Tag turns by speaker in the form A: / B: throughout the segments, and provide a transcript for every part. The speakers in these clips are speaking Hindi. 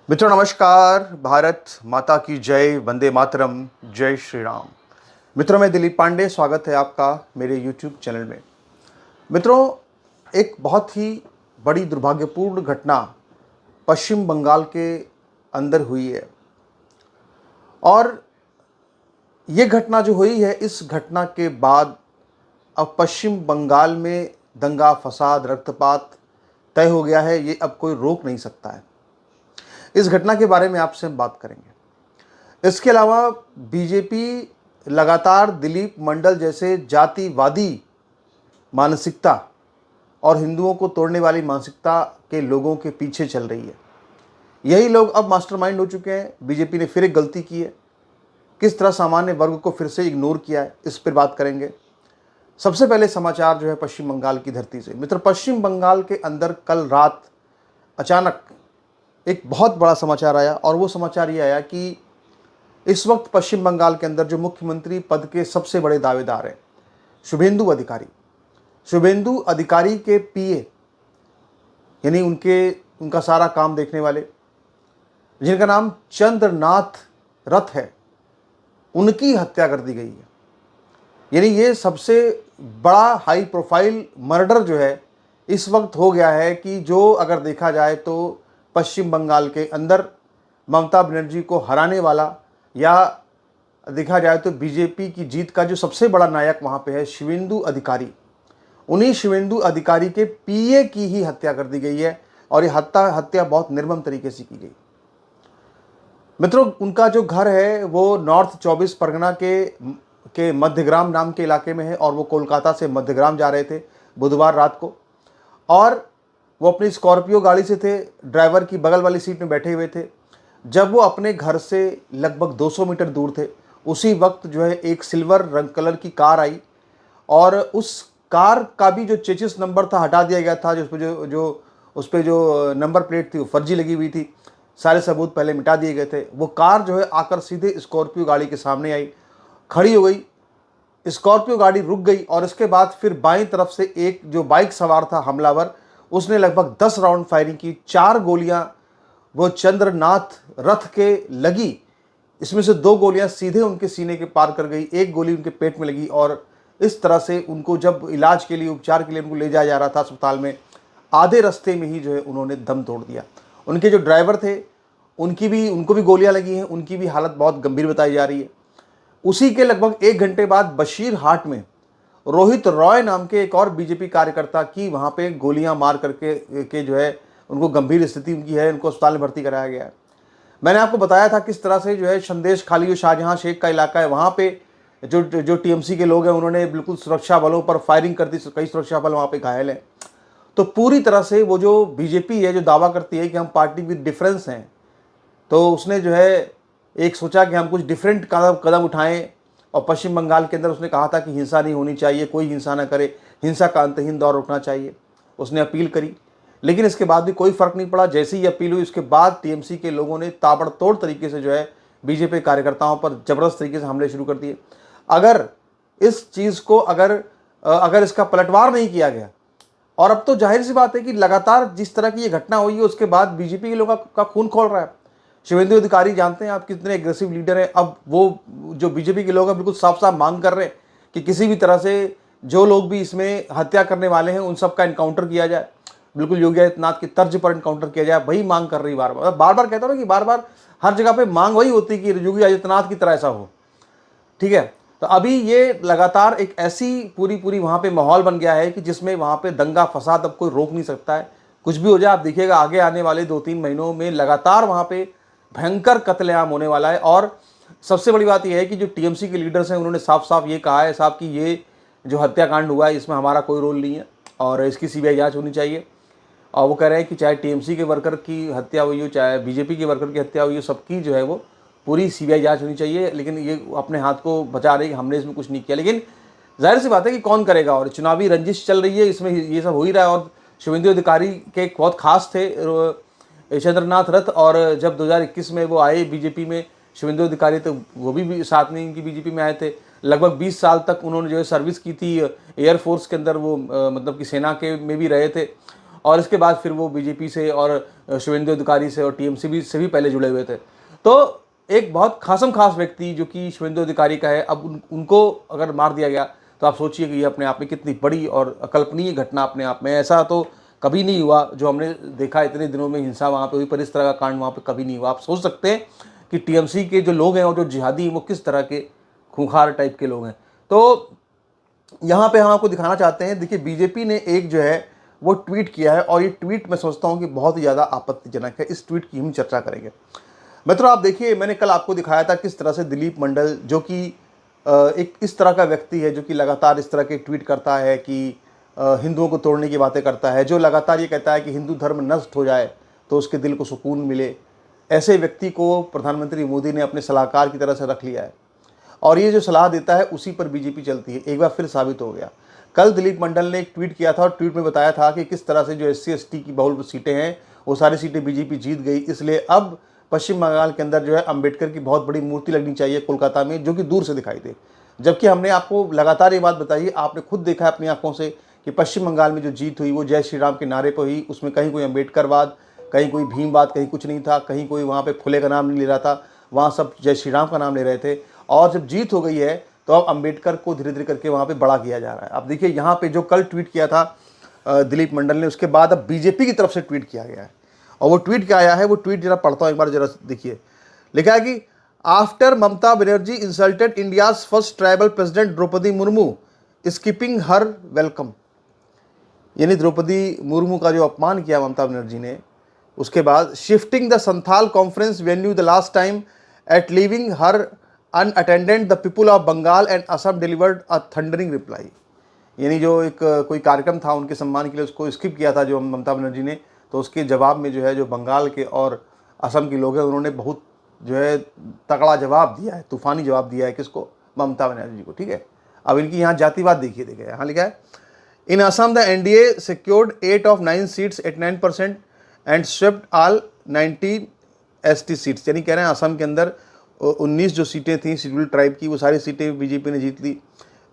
A: मित्रों नमस्कार। भारत माता की जय, वंदे मातरम, जय श्री राम। मित्रों मैं दिलीप पांडे, स्वागत है आपका मेरे YouTube चैनल में। मित्रों, एक बहुत ही बड़ी दुर्भाग्यपूर्ण घटना पश्चिम बंगाल के अंदर हुई है और ये घटना जो हुई है, इस घटना के बाद अब पश्चिम बंगाल में दंगा फसाद रक्तपात तय हो गया है। ये अब कोई रोक नहीं सकता है। इस घटना के बारे में आपसे हम बात करेंगे। इसके अलावा बीजेपी लगातार दिलीप मंडल जैसे जातिवादी मानसिकता और हिंदुओं को तोड़ने वाली मानसिकता के लोगों के पीछे चल रही है। यही लोग अब मास्टरमाइंड हो चुके हैं। बीजेपी ने फिर एक गलती की है। किस तरह सामान्य वर्ग को फिर से इग्नोर किया है, इस पर बात करेंगे। सबसे पहले समाचार जो है पश्चिम बंगाल की धरती से। मित्र, पश्चिम बंगाल के अंदर कल रात अचानक एक बहुत बड़ा समाचार आया और वो समाचार ये आया कि इस वक्त पश्चिम बंगाल के अंदर जो मुख्यमंत्री पद के सबसे बड़े दावेदार हैं, शुभेंदु अधिकारी, शुभेंदु अधिकारी के पीए यानी उनका सारा काम देखने वाले, जिनका नाम चंद्रनाथ रथ है, उनकी हत्या कर दी गई है। यानी ये सबसे बड़ा हाई प्रोफाइल मर्डर जो है इस वक्त हो गया है कि जो अगर देखा जाए तो पश्चिम बंगाल के अंदर ममता बनर्जी को हराने वाला या देखा जाए तो बीजेपी की जीत का जो सबसे बड़ा नायक वहाँ पे है शुभेंदु अधिकारी। उन्हीं शुभेंदु अधिकारी के पीए की ही हत्या कर दी गई है और ये हत्या बहुत निर्मम तरीके से की गई। मित्रों, उनका जो घर है वो नॉर्थ 24 परगना के मध्यग्राम नाम के इलाके में है और वो कोलकाता से मध्यग्राम जा रहे थे बुधवार रात को और वो अपनी स्कॉर्पियो गाड़ी से थे, ड्राइवर की बगल वाली सीट में बैठे हुए थे। जब वो अपने घर से लगभग 200 मीटर दूर थे, उसी वक्त जो है एक सिल्वर रंग कलर की कार आई और उस कार का भी जो चेसिस नंबर था हटा दिया गया था। उस पर जो नंबर प्लेट थी वो फर्जी लगी हुई थी। सारे सबूत पहले मिटा दिए गए थे। वो कार जो है आकर सीधे स्कॉर्पियो गाड़ी के सामने आई, खड़ी हो गई। स्कॉर्पियो गाड़ी रुक गई और इसके बाद फिर बाईं तरफ से एक जो बाइक सवार था हमलावर, उसने लगभग 10 राउंड फायरिंग की। 4 गोलियां वो चंद्रनाथ रथ के लगी। इसमें से 2 गोलियां सीधे उनके सीने के पार कर गई, 1 गोली उनके पेट में लगी और इस तरह से उनको जब इलाज के लिए, उपचार के लिए उनको ले जाया जा रहा था अस्पताल में, आधे रास्ते में ही जो है उन्होंने दम तोड़ दिया। उनके जो ड्राइवर थे उनको भी गोलियां लगी हैं, उनकी भी हालत बहुत गंभीर बताई जा रही है। उसी के लगभग 1 घंटे बाद बशीर हाट में रोहित रॉय नाम के एक और बीजेपी कार्यकर्ता की वहां पे गोलियां मार करके जो है उनको गंभीर स्थिति उनकी है, उनको अस्पताल में भर्ती कराया गया है। मैंने आपको बताया था किस तरह से जो है संदेश खाली जो शाहजहां शेख का इलाका है, वहां पे जो टीएमसी के लोग हैं उन्होंने बिल्कुल सुरक्षा बलों पर फायरिंग कर दी। कई सुरक्षा बल वहां पे घायल हैं। तो पूरी तरह से वो जो बीजेपी है जो दावा करती है कि हम पार्टी विद डिफरेंस हैं, तो उसने जो है एक सोचा कि हम कुछ डिफरेंट कदम उठाएं और पश्चिम बंगाल के अंदर उसने कहा था कि हिंसा नहीं होनी चाहिए, कोई हिंसा ना करे, हिंसा का अंतहीन दौर रुकना चाहिए। उसने अपील करी, लेकिन इसके बाद भी कोई फर्क नहीं पड़ा। जैसे ही अपील हुई उसके बाद टीएमसी के लोगों ने ताबड़तोड़ तरीके से जो है बीजेपी कार्यकर्ताओं पर जबरदस्त तरीके से हमले शुरू कर दिए। अगर इस चीज़ को अगर इसका पलटवार नहीं किया गया, और अब तो जाहिर सी बात है कि लगातार जिस तरह की ये घटना हुई है उसके बाद बीजेपी के लोगों का खून खोल रहा है। शुभेंदु अधिकारी जानते हैं आप कितने एग्रेसिव लीडर हैं। अब वो जो बीजेपी के लोग हैं बिल्कुल साफ साफ मांग कर रहे हैं कि किसी भी तरह से जो लोग भी इसमें हत्या करने वाले हैं उन सब का इनकाउंटर किया जाए, बिल्कुल योगी आदित्यनाथ की तर्ज पर इनकाउंटर किया जाए। वही मांग कर रही बार बार कहता हूँ ना कि बार बार हर जगह पे मांग वही होती है कि योगी आदित्यनाथ की तरह ऐसा हो। ठीक है, तो अभी ये लगातार एक ऐसी पूरी वहाँ पे माहौल बन गया है कि जिसमें वहाँ पे दंगा फसाद अब कोई रोक नहीं सकता है। कुछ भी हो जाए, आप देखिएगा आगे आने वाले 2-3 महीनों में लगातार वहाँ पे भयंकर कत्लेआम होने वाला है। और सबसे बड़ी बात यह है कि जो टीएमसी के लीडर्स हैं उन्होंने साफ साफ ये कहा है साहब कि ये जो हत्याकांड हुआ है इसमें हमारा कोई रोल नहीं है और इसकी सीबीआई जांच होनी चाहिए। और वो कह रहे हैं कि चाहे टीएमसी के वर्कर की हत्या हुई हो, चाहे बीजेपी के वर्कर की हत्या हुई हो, सबकी जो है वो पूरी सीबीआई जांच होनी चाहिए। लेकिन ये अपने हाथ को बचा रही कि हमने इसमें कुछ नहीं किया। लेकिन जाहिर सी बात है कि कौन करेगा, और चुनावी रंजिश चल रही है, इसमें ये सब हो ही रहा है। और शुभेंदु अधिकारी के बहुत खास थे चंद्रनाथ रथ, और जब 2021 में वो आए बीजेपी में शुभेंदु अधिकारी, तो वो भी साथ में इनकी बीजेपी में आए थे। लगभग 20 साल तक उन्होंने जो है सर्विस की थी एयरफोर्स के अंदर, वो मतलब कि सेना के में भी रहे थे। और इसके बाद फिर वो बीजेपी से और शुभेंदु अधिकारी से और टीएमसी से भी पहले जुड़े हुए थे। तो एक बहुत खासम खास व्यक्ति जो कि शुभेंदु अधिकारी का है, अब उनको अगर मार दिया गया तो आप सोचिए कि ये अपने आप में कितनी बड़ी और अकल्पनीय घटना अपने आप में। ऐसा तो कभी नहीं हुआ जो हमने देखा इतने दिनों में हिंसा वहाँ पे हुई, पर इस तरह का कांड वहाँ पे कभी नहीं हुआ। आप सोच सकते हैं कि टीएमसी के जो लोग हैं और जो जिहादी हैं वो किस तरह के खूंखार टाइप के लोग हैं। तो यहाँ पे हम आपको दिखाना चाहते हैं, देखिए बीजेपी ने एक जो है वो ट्वीट किया है और ये ट्वीट मैं सोचता हूँ कि बहुत ही ज़्यादा आपत्तिजनक है। इस ट्वीट की हम चर्चा करेंगे। मित्रों आप देखिए, मैंने कल आपको दिखाया था किस तरह से दिलीप मंडल जो कि एक इस तरह का व्यक्ति है जो कि लगातार इस तरह के ट्वीट करता है कि हिंदुओं को तोड़ने की बातें करता है, जो लगातार ये कहता है कि हिंदू धर्म नष्ट हो जाए तो उसके दिल को सुकून मिले, ऐसे व्यक्ति को प्रधानमंत्री मोदी ने अपने सलाहकार की तरह से रख लिया है और ये जो सलाह देता है उसी पर बीजेपी चलती है। एक बार फिर साबित हो गया। कल दिलीप मंडल ने एक ट्वीट किया था और ट्वीट में बताया था कि किस तरह से जो SC ST की बहुल सीटें हैं वो सारी सीटें बीजेपी जीत गई, इसलिए अब पश्चिम बंगाल के अंदर जो है अंबेडकर की बहुत बड़ी मूर्ति लगनी चाहिए कोलकाता में, जो कि दूर से दिखाई दे। जबकि हमने आपको लगातार ये बात बताई, आपने खुद देखा अपनी आंखों से कि पश्चिम बंगाल में जो जीत हुई वो जय श्री राम के नारे पर हुई। उसमें कहीं कोई अंबेडकरवाद, कहीं कोई भीमवाद, कहीं कुछ नहीं था, कहीं कोई वहाँ पे फुले का नाम नहीं ले रहा था, वहाँ सब जय श्री राम का नाम ले रहे थे। और जब जीत हो गई है तो अब अंबेडकर को धीरे धीरे करके वहाँ पे बड़ा किया जा रहा है। अब देखिए यहाँ पे जो कल ट्वीट किया था दिलीप मंडल ने, उसके बाद अब बीजेपी की तरफ से ट्वीट किया गया है और वो ट्वीट क्या आया है, वो ट्वीट जरा पढ़ता हूँ एक बार, जरा देखिए। लिखा है कि after Mamata Banerjee insulted India's first tribal president Draupadi Murmu skipping her welcome, यानी द्रौपदी मुर्मू का जो अपमान किया ममता बनर्जी ने, उसके बाद shifting the Santhal conference venue the last time at leaving her unattended the people of Bengal and Assam delivered a thundering reply, यानी जो एक कोई कार्यक्रम था उनके सम्मान के लिए उसको स्किप किया था जो ममता बनर्जी ने, तो उसके जवाब में जो है जो बंगाल के और असम के लोग हैं उन्होंने बहुत जो है तगड़ा जवाब दिया है, तूफानी जवाब दिया है किसको, ममता बनर्जी को। ठीक है, अब इनकी यहाँ जातिवाद देखिए यहाँ लिखा है इन Assam the NDA secured 8 of 9 seats at 9% and swept all 19 ST seats, यानी कह रहे हैं असम के अंदर 19 जो सीटें थी शेड्यूल्ड ट्राइब की वो सारी सीटें बीजेपी ने जीत ली।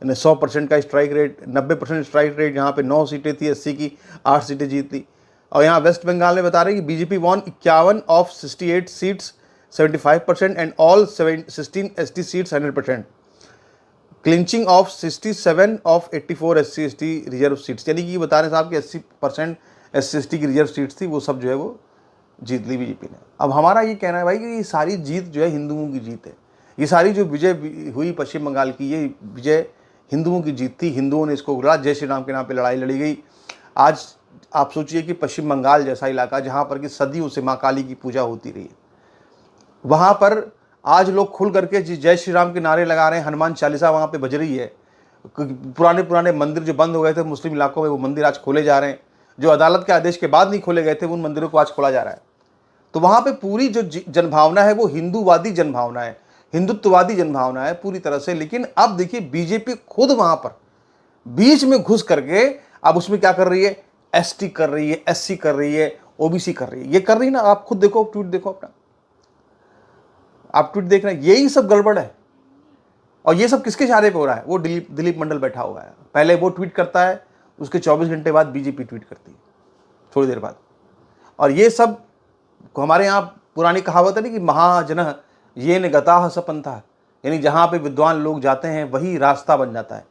A: 100% का स्ट्राइक रेट, 90% स्ट्राइक रेट, यहाँ पे 9 सीटें थी, 80 की 8 सीटें जीत ली। और यहाँ वेस्ट बंगाल में बता रहे हैं कि BJP won 51 of 68 seats 75% and all 16 ST seats 100%, clinching of 67 of 84 SC ST reserve seats, यानी कि बता रहे साहब कि 80% SC ST की रिजर्व सीट्स थी वो सब जो है वो जीत ली बीजेपी ने। अब हमारा ये कहना है भाई कि ये सारी जीत जो है हिंदुओं की जीत है, ये सारी जो विजय हुई पश्चिम बंगाल की ये विजय हिंदुओं की जीत थी, हिंदुओं ने इसको लड़ा, जय श्री राम के नाम पे लड़ाई लड़ी गई। आज आप सोचिए कि पश्चिम बंगाल जैसा इलाका जहाँ पर कि सदियों से माँ काली की पूजा होती रही है, वहाँ पर आज लोग खुल करके जय श्री राम के नारे लगा रहे हैं, हनुमान चालीसा वहाँ पे बज रही है, पुराने मंदिर जो बंद हो गए थे मुस्लिम इलाकों में वो मंदिर आज खोले जा रहे हैं, जो अदालत के आदेश के बाद नहीं खोले गए थे उन मंदिरों को आज खोला जा रहा है। तो वहाँ पे पूरी जो जनभावना है वो हिंदूवादी जनभावना है, हिंदुत्ववादी जनभावना है पूरी तरह से। लेकिन अब देखिए बीजेपी खुद वहाँ पर बीच में घुस करके अब उसमें क्या कर रही है, ST कर रही है, SC कर रही है, OBC कर रही है, ये कर रही है ना। आप खुद देखो, ट्वीट देखो अपना, आप ट्वीट देख रहे हैं, यही सब गड़बड़ है। और ये सब किसके इशारे पे हो रहा है, वो दिलीप मंडल बैठा हुआ है, पहले वो ट्वीट करता है, उसके 24 घंटे बाद बीजेपी ट्वीट करती है थोड़ी देर बाद। और ये सब हमारे यहाँ पुरानी कहावत है ना कि महाजन ये न गताह सपंथा, यानी जहाँ पे विद्वान लोग जाते हैं वही रास्ता बन जाता है।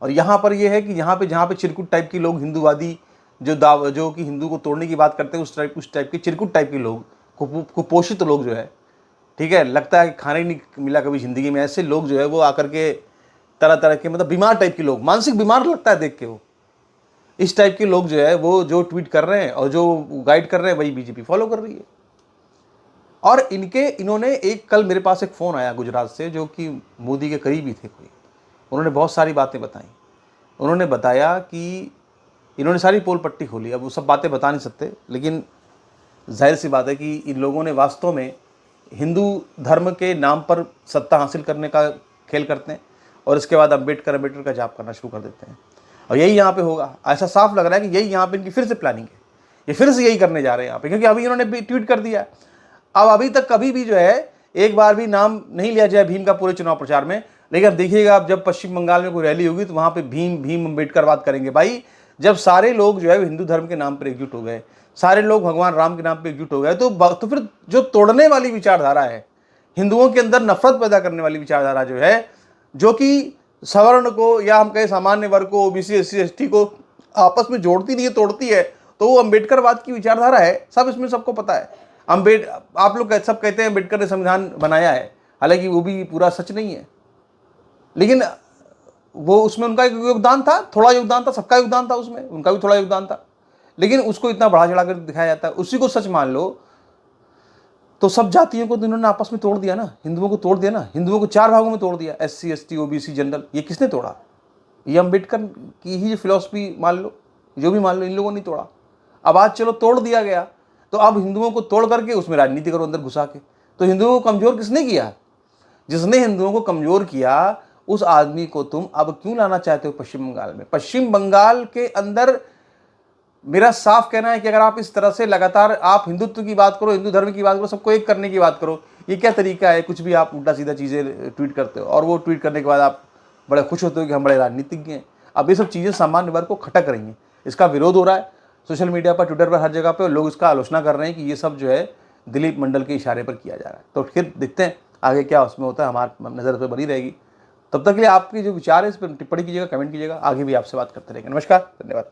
A: और यहाँ पर ये है कि जहाँ पे चिरकुट टाइप के लोग, हिंदूवादी जो कि हिंदू को तोड़ने की बात करते हैं, उस टाइप के चिरकुट टाइप के लोग, कुपोषित लोग जो है, ठीक है, लगता है कि खाने नहीं मिला कभी ज़िंदगी में, ऐसे लोग जो है वो आकर के तरह तरह के मतलब बीमार टाइप के लोग, मानसिक बीमार लगता है देख के, वो इस टाइप के लोग जो है वो जो ट्वीट कर रहे हैं और जो गाइड कर रहे हैं वही बीजेपी फॉलो कर रही है। और इन्होंने एक कल मेरे पास एक फ़ोन आया गुजरात से जो कि मोदी के करीबी थे कोई, उन्होंने बहुत सारी बातें बताई। उन्होंने बताया कि इन्होंने सारी पोल पट्टी खोली, अब वो सब बातें बता नहीं सकते, लेकिन जाहिर सी बात है कि इन लोगों ने वास्तव में हिंदू धर्म के नाम पर सत्ता हासिल करने का खेल करते हैं और इसके बाद अंबेडकर का जाप करना शुरू कर देते हैं। और यही यहाँ पे होगा, ऐसा साफ लग रहा है कि यही यहाँ पे इनकी फिर से प्लानिंग है, ये फिर से यही करने जा रहे हैं यहाँ पे, क्योंकि अभी इन्होंने ट्वीट कर दिया। अब अभी तक कभी भी जो है एक बार भी नाम नहीं लिया जाए भीम का पूरे चुनाव प्रचार में, लेकिन अब देखिएगा आप जब पश्चिम बंगाल में कोई रैली होगी तो वहाँ पे भीम अम्बेडकर बात करेंगे। भाई जब सारे लोग जो है हिंदू धर्म के नाम पर एकजुट हो गए, सारे लोग भगवान राम के नाम पे एकजुट हो गए, तो फिर जो तोड़ने वाली विचारधारा है, हिंदुओं के अंदर नफरत पैदा करने वाली विचारधारा जो है, जो कि सवर्ण को या हम कहें सामान्य वर्ग को, ओबीसी एससी एसटी को आपस में जोड़ती नहीं है, तोड़ती है, तो वो अम्बेडकरवाद की विचारधारा है। सब इसमें सबको पता है। आप लोग सब कहते हैं अम्बेडकर ने संविधान बनाया है, हालांकि वो भी पूरा सच नहीं है, लेकिन वो उसमें उनका एक योगदान था, थोड़ा योगदान था, सबका योगदान था, उसमें उनका भी थोड़ा योगदान था, लेकिन उसको इतना बढ़ा चढ़ा कर दिखाया जाता है। उसी को सच मान लो तो सब जातियों को तो इन्होंने आपस में तोड़ दिया ना, हिंदुओं को तोड़ दिया ना, हिंदुओं को 4 भागों में तोड़ दिया, एससी एसटी ओबीसी जनरल। ये किसने तोड़ा? ये अम्बेडकर की ही जो फिलॉसफी मान लो, जो भी मान लो, इन लोगों ने तोड़ा। अब आज चलो तोड़ दिया गया, तो अब हिंदुओं को तोड़ करके उसमें राजनीति करो अंदर घुसा के। तो हिंदुओं को कमजोर किसने किया? जिसने हिंदुओं को कमजोर किया उस आदमी को तुम अब क्यों लाना चाहते हो पश्चिम बंगाल में? पश्चिम बंगाल के अंदर मेरा साफ कहना है कि अगर आप इस तरह से लगातार आप हिंदुत्व की बात करो, हिंदू धर्म की बात करो, सबको एक करने की बात करो, ये क्या तरीका है? कुछ भी आप उल्टा सीधा चीज़ें ट्वीट करते हो और वो ट्वीट करने के बाद आप बड़े खुश होते हो कि हम बड़े राजनीतिज्ञ हैं। अब ये सब चीज़ें सामान्य वर्ग को खटक रही हैं, इसका विरोध हो रहा है सोशल मीडिया पर, ट्विटर पर, हर जगह पर लोग इसका आलोचना कर रहे हैं कि ये सब जो है दिलीप मंडल के इशारे पर किया जा रहा है। तो फिर देखते हैं आगे क्या उसमें होता है, हमारी नज़र पर बनी रहेगी। तब तक के लिए आपके जो विचार है इस पर टिप्पणी कीजिएगा, कमेंट कीजिएगा, आगे भी आपसे बात करते रहेंगे। नमस्कार, धन्यवाद।